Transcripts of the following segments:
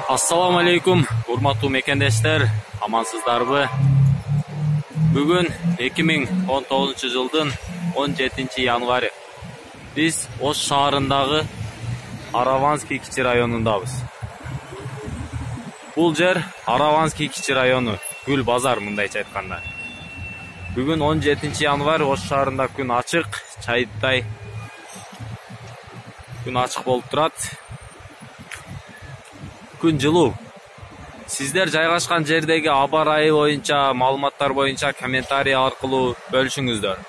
Assalamu alaikum, урматтуу мекендештер, амансыздарбы? Бүгүн 2019 жылдын 17 январь. Биз Ош шаарындагы Араванский кичи районундабыз. Бул жер Араванский кичи району, Гүл базар мындайча айтканда. Бүгүн 17 январь Ош шаарында күн ачык, чайдай күн ачык болуп турат. Күн жылуу. Сиздер жайгашкан жердеги аба ырайы боюнча, маалыматтар боюнча комментарий аркылуу бөлүшүңүздөр.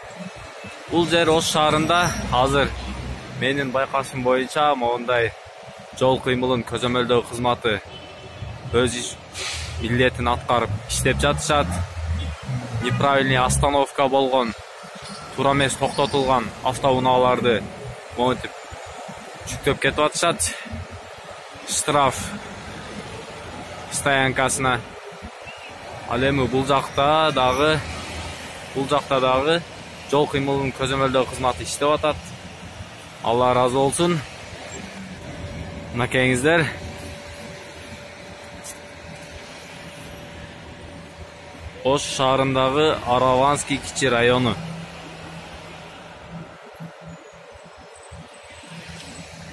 Бул жер Ош шаарында азыр менин байкашым боюнча моундай жол кыймылын көзөмөлдөө кызматы өз милдетин аткарып иштеп жатышат. Неправильный остановка болгон, туура эмес токтотулган автоунааларды монтип жүктөп кетип атышат. Штраф стоянкасына. Ал эми бул жакта дагы жол кыймылын көзөмөлдөө кызматы иштеп атат. Алла ыраазы болсун. Мынакейиңиздер. Ош шаарындагы Араванский кичи району.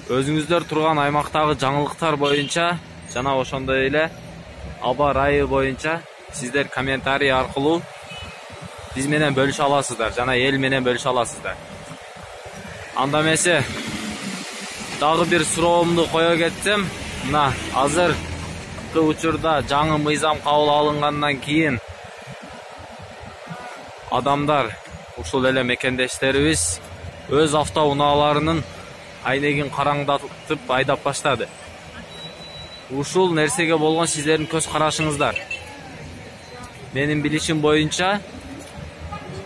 Өзүңүздөр турган аймактагы жаңылыктар боюнча жана ошондой эле аба ырайы боюнча сиздер комментарий аркылуу биз менен бөлүшө аласыздар жана эл менен бөлүшө аласыздар. Анда эмесе дагы бир суроомду кое кетсем, мына азыркы учурда жаңы мыйзам кабыл алынгандан кийин адамдар, ушул эле мекендештерибиз өз автоунааларынын айнегин караңдатып айдап баштады. Ушул нерсеге болгон сиздердин көз карашыңыздар. Менин билишим боюнча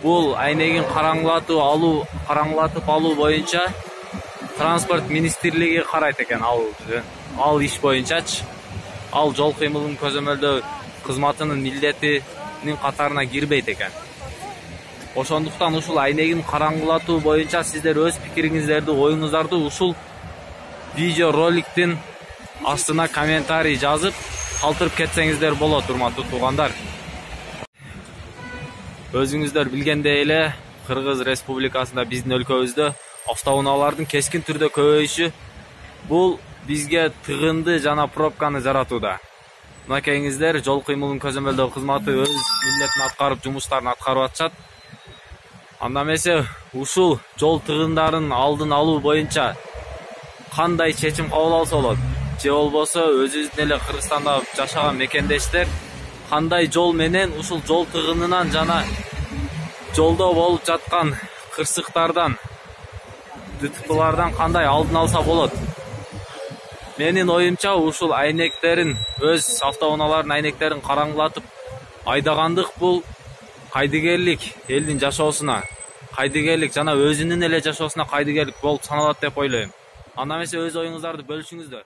бул айнегин караңдатып алуу боюнча транспорт министрлиги карайт экен. Ал иш боюнчачы. Ал жол кыймылын көзөмөлдөө кызматынын милдетинин катарына кирбейт экен. Ошондуктан ушул айнегин караңгылатуу боюнча сиздер өз пикириңиздерди, оюңуздарды ушул видео роликтин астына комментарий жазып калтырып кетсеңиздер болот, урматтуу туугандар. Өзүңүздөр билгендей эле Кыргыз Республикасында, биздин өлкөбүздө автоунаалардын кескин түрдө көбөйүшү бул бизге тыгынды жана пробканы жаратууда. Мынакейиңиздер, жол кыймылын көзөмөлдөө кызматы өз милдетин аткарып, жумуштарын аткарып атышат. Анда эмесе ушул жол тыгындарын алдын алуу боюнча кандай чечим кабыл алса болот? Же болбосо өзүбүздүн эле Кыргызстанда жашаган мекендештер кандай жол менен ушул жол тыгынынан жана жолдо болуп жаткан кырсыктардан, ДТПлардан кандай алдын алса болот? Менин оюмча ушул айнектерин, өз автоунаалардын айнектерин караңгылатып айдагандык бул кайдыгерлик, элдин жашоосуна кайдыгерлик жана өзүнүн эле жашоосуна кайдыгерлик болуп саналат деп ойлойм. Анда эмесе өз оюңуздарды бөлүшүңүздөр.